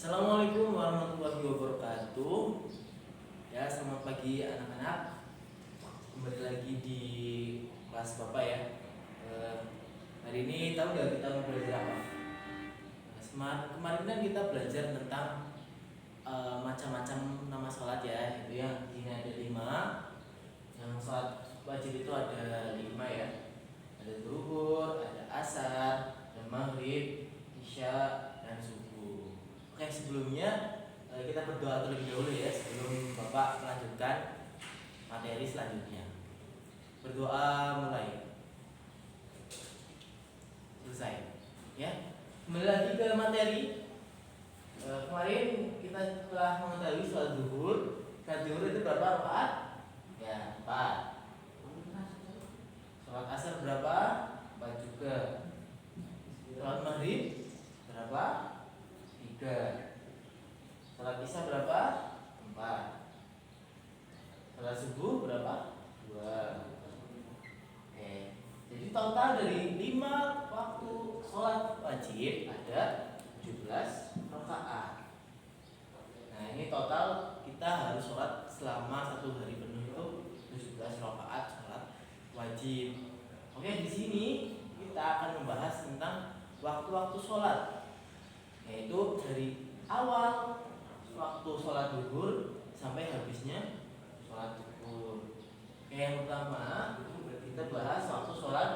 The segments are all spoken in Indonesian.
Assalamualaikum warahmatullahi wabarakatuh. Ya, selamat pagi anak-anak. Kembali lagi di kelas Bapak ya. Hari ini tahu nggak kita mau belajar apa? Kemarin kan kita belajar tentang macam-macam nama sholat ya. Itu yang ini ada 5. Yang sholat wajib itu ada 5 ya. Ada zuhur, ada asar, ada maghrib, isya, dan subuh. Oke, sebelumnya kita berdoa terlebih dahulu ya sebelum Bapak melanjutkan materi selanjutnya. Berdoa mulai. Selesai. Ya. Kembali lagi ke materi. Kemarin kita telah mengetahui sholat zuhur. Sholat zuhur itu berapa rakaat? Ya, 4. Sholat asar berapa? 4 juga. Sholat maghrib berapa? 3. Sholat isya berapa? 4. Sholat subuh berapa? 2. Oke. Jadi total dari 5 waktu sholat wajib ada 17 rakaat. Nah, ini total kita harus sholat selama 1 hari penuh itu 17 rakaat sholat wajib. Oke, di sini kita akan membahas tentang waktu-waktu sholat, yaitu dari awal waktu sholat zuhur sampai habisnya sholat zuhur. Oke, yang pertama kita bahas waktu sholat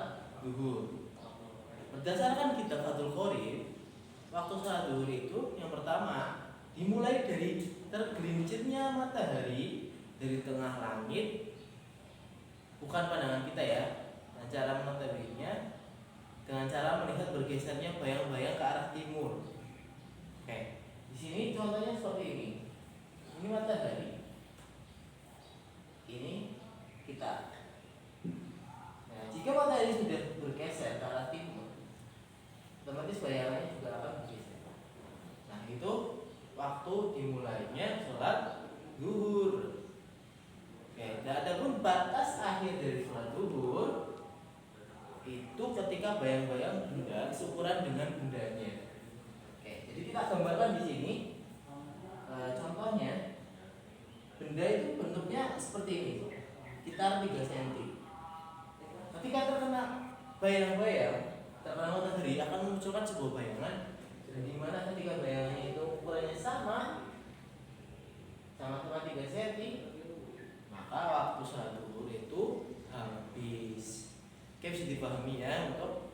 zuhur. Berdasarkan kitab Fathul Qorib, waktu sholat zuhur itu yang pertama dimulai dari tergelincirnya matahari dari tengah langit, bukan pandangan kita ya. Nah, cara mengetahuinya dengan cara melihat bergesernya bayang-bayang ke arah timur. Oke, di sini contohnya seperti ini. Ini matahari, ini kita. Nah, jika matahari sudah bergeser ke arah timur, otomatis bayangannya juga akan bergeser. Nah, itu waktu dimulainya sholat zuhur. Oke, dan ada pun batas akhir dari sholat zuhur itu ketika bayang-bayang benda seukuran dengan bendanya. Oke, jadi kita gambarkan di sini. Contohnya, benda itu bentuknya seperti ini, sekitar 3 cm. Ketika terkena bayang-bayang, terkena matahari akan memunculkan sebuah bayangan, dan di mana ketika bayangannya itu ukurannya sama-sama 3 cm, maka waktu sholat zuhur itu habis. Oke, bisa dipahami ya untuk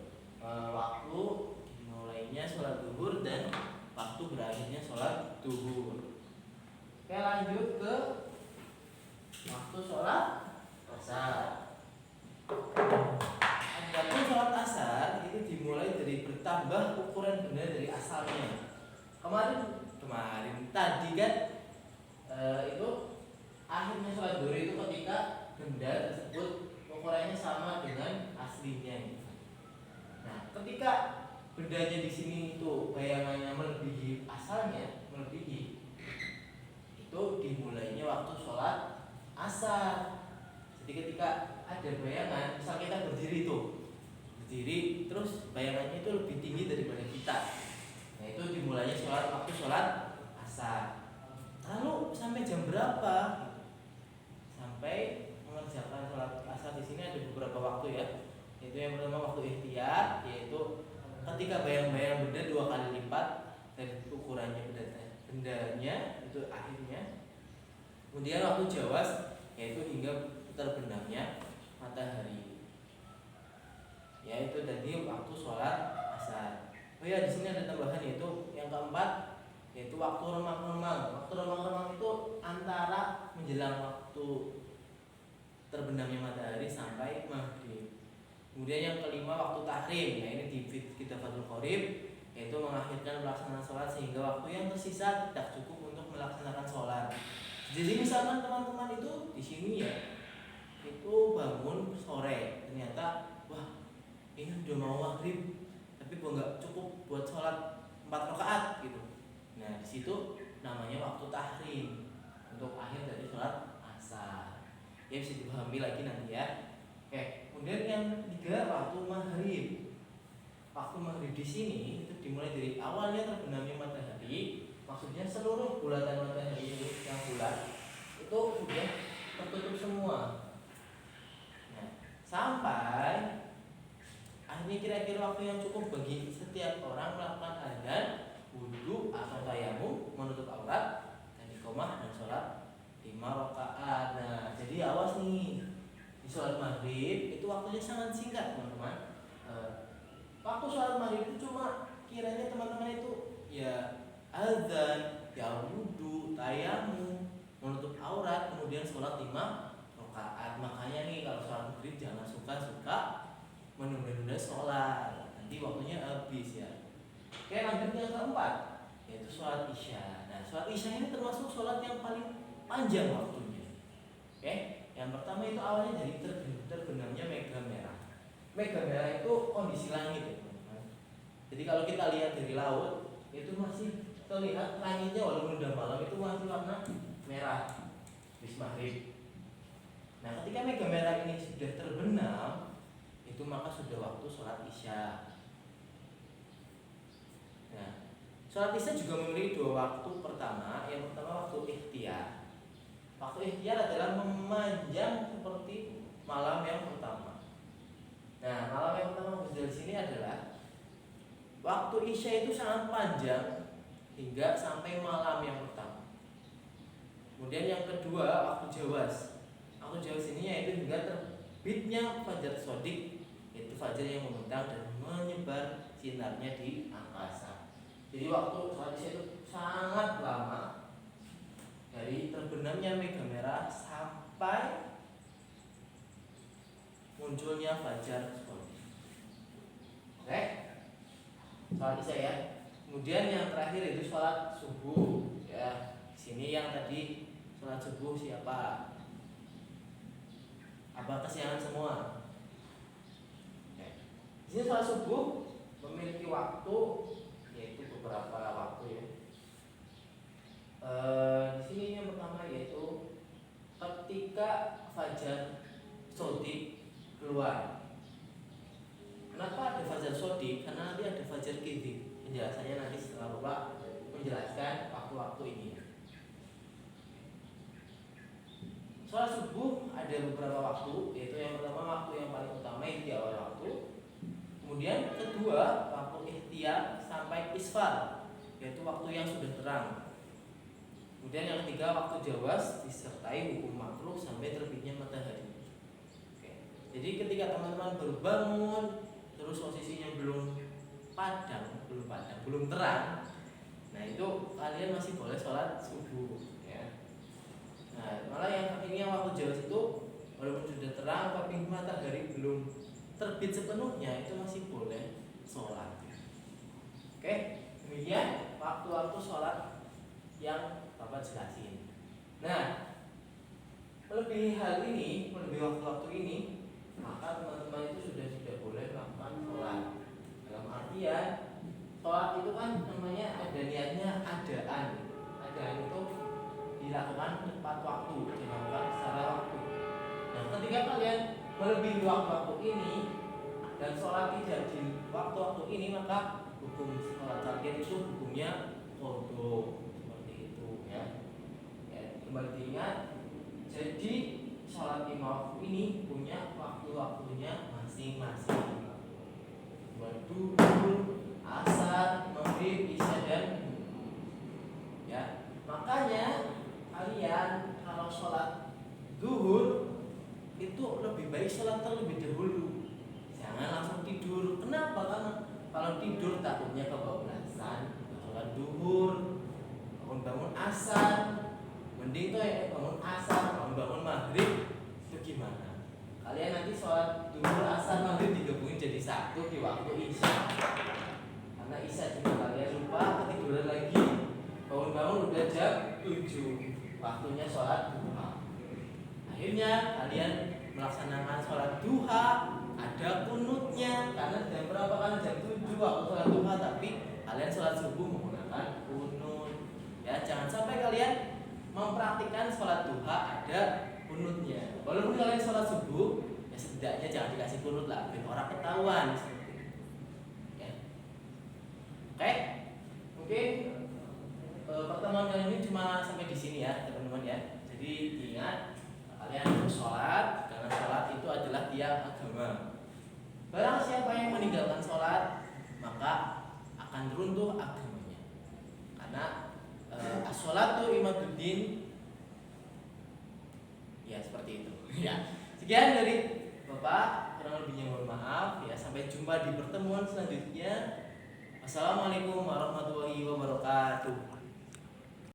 waktu dimulainya sholat zuhur dan waktu berakhirnya sholat zuhur. Oke, lanjut ke waktu sholat asar. Adapun sholat asar itu dimulai dari bertambah ukuran benda dari asalnya. Kemarin tadi kan itu akhirnya sholat zuhur itu ketika benda tersebut ukurannya sama dengan aslinya. Nah, ketika bendanya di sini itu bayangannya melebihi asalnya, itu dimulainya waktu sholat asar. Jadi ketika ada bayangan, misal kita berdiri terus bayangannya itu lebih tinggi daripada kita. Nah, itu dimulainya waktu sholat asar. Lalu sampai jam berapa? Sampai mengerjakan sholat asar di sini ada beberapa waktu ya. Itu yang pertama waktu ikhtiyar, yaitu ketika bayang-bayang benda 2 kali lipat dari ukurannya bendanya itu akhirnya. Kemudian waktu jawas, yaitu hingga terbenamnya matahari. Yaitu tadi waktu sholat asar. Oh ya, di sini ada tambahan, yaitu yang keempat, yaitu waktu remang-remang. Waktu remang-remang itu antara menjelang waktu terbenamnya matahari sampai maghrib. Kemudian yang kelima waktu tahrim. Nah, ini di kitab Fathul Qorib, yaitu mengakhirkan pelaksanaan sholat sehingga waktu yang tersisa tidak cukup untuk melaksanakan sholat. Jadi misalkan teman-teman itu di sini ya, itu bangun sore, ternyata wah ini udah mau maghrib, tapi nggak cukup buat sholat 4 rakaat gitu. Nah, di situ namanya waktu tahrim untuk akhir dari sholat asar. Ya, bisa dipahami lagi nanti ya. Oke, kemudian yang 3 waktu maghrib. Waktu maghrib di sini itu dimulai dari awalnya terbenamnya matahari. Maksudnya seluruh bulatan matahari ini yang bulat itu sudah tertutup semua. Nah, sampai akhirnya kira-kira waktu yang cukup bagi setiap orang melakukan azan, wudhu atau tayamum, menutup aurat, dan iqomah dan sholat 5 rakaat. Nah, jadi awas nih, di sholat maghrib itu waktunya sangat singkat teman-teman. Waktu sholat maghrib itu cuma kiranya teman-teman itu ya azan, ya wudhu, tayamum, menutup aurat, kemudian sholat 5 rakaat. Makanya nih kalau sholat maghrib jangan suka-suka menunda-nunda sholat, nanti waktunya habis ya. Oke, lanjut yang keempat, yaitu sholat isya. Nah, sholat isya ini termasuk sholat yang paling panjang waktunya. Oke, yang pertama itu awalnya dari terbenamnya mega merah. Mega merah itu kondisi langit ya teman-teman. Jadi kalau kita lihat dari laut itu masih terlihat langitnya walaupun udah malam itu masih warna merah habis maghrib. Nah, ketika mega merah ini sudah terbenam, itu maka sudah waktu sholat isya. Nah, sholat isya juga memiliki 2 waktu. Pertama, yang pertama waktu ikhtiar. Waktu ikhtiar adalah memanjang seperti malam yang pertama. Nah, malam yang pertama dari sini adalah waktu isya itu sangat panjang hingga sampai malam yang pertama. Kemudian yang kedua waktu jawas. Waktu jawas ini yaitu hingga terbitnya fajar sodik, yaitu fajar yang membentang dan menyebar sinarnya di angkasa. Jadi waktu sholat isya itu sangat lama, dari terbenamnya mega merah sampai munculnya fajar sodik. Oke, sholat isya ya. Kemudian yang terakhir itu sholat subuh ya. Sini yang tadi sholat subuh siapa? Apa kesiangan semua? Di sini sholat subuh memiliki waktu, yaitu beberapa waktu ya. Di sini yang pertama yaitu ketika fajar sodik keluar. Kenapa ada fajar sodik? Karena nanti ada fajar kidhi. Penjelasannya nanti setelah Bapak menjelaskan waktu-waktu ini. Sholat subuh ada beberapa waktu, yaitu yang pertama waktu yang paling utama itu di awal waktu. Kemudian kedua waktu ikhtiar sampai isfar, yaitu waktu yang sudah terang. Kemudian yang ketiga waktu jawas disertai hukum makruh sampai terbitnya matahari. Oke. Jadi ketika teman-teman baru bangun terus posisinya belum terang, nah itu kalian masih boleh sholat subuh ya. Nah, malah yang akhirnya waktu jawas itu walaupun sudah terang tapi matahari belum terbit sepenuhnya, itu masih boleh sholat. Oke, demikian waktu-waktu sholat yang Bapak jelasin. Nah, melebihi waktu-waktu ini, maka teman-teman itu sudah tidak boleh melakukan sholat. Dalam artian sholat itu kan namanya ada niatnya adaan. Adaan itu dilakukan tepat waktu, dilakukan secara waktu. Nah, ketika kalian melebihi waktu-waktu ini dan sholat tidak di waktu-waktu ini, maka hukum sholat kalian itu hukumnya qadha, seperti itu ya. Kembali diingat, jadi sholat 5 waktu ini punya waktu-waktunya masing-masing. Duhur, asar, maghrib, isya dan ya. Makanya kalian kalau sholat duhur itu lebih baik sholat terlebih dahulu. Jangan langsung tidur. Kenapa? Karena kalau tidur takutnya kebablasan. Sholat duhur, bangun asar, mending tuh ya bangun asar, bangun maghrib itu gimana? Kalian nanti sholat duhur, asar, maghrib digabungin jadi satu di waktu isya. Karena isya juga kalian lupa ketiduran lagi, bangun-bangun udah jam 7, waktunya sholat duha. Akhirnya kalian melaksanakan sholat duha, ada kunutnya. Karena jam berapa kan? Jam 7 waktu sholat duha, tapi kalian sholat subuh menggunakan kunut. Ya, jangan sampai kalian mempraktikkan sholat duha ada kunutnya. Walaupun kalian sholat subuh, ya setidaknya jangan dikasih kunut lah, biar orang ketahuan seperti itu. Ya. Oke, mungkin pertemuan kali ini cuma sampai di sini ya teman-teman ya. Jadi ingat, kalian sholat karena sholat itu adalah tiang agama. Barang siapa yang meninggalkan sholat maka akan runtuh agamanya. Karena as-sholatu imaduddin. Ya seperti itu. Ya. Sekian dari Bapak, kurang lebihnya mohon maaf ya. Sampai jumpa di pertemuan selanjutnya. Assalamualaikum warahmatullahi wabarakatuh.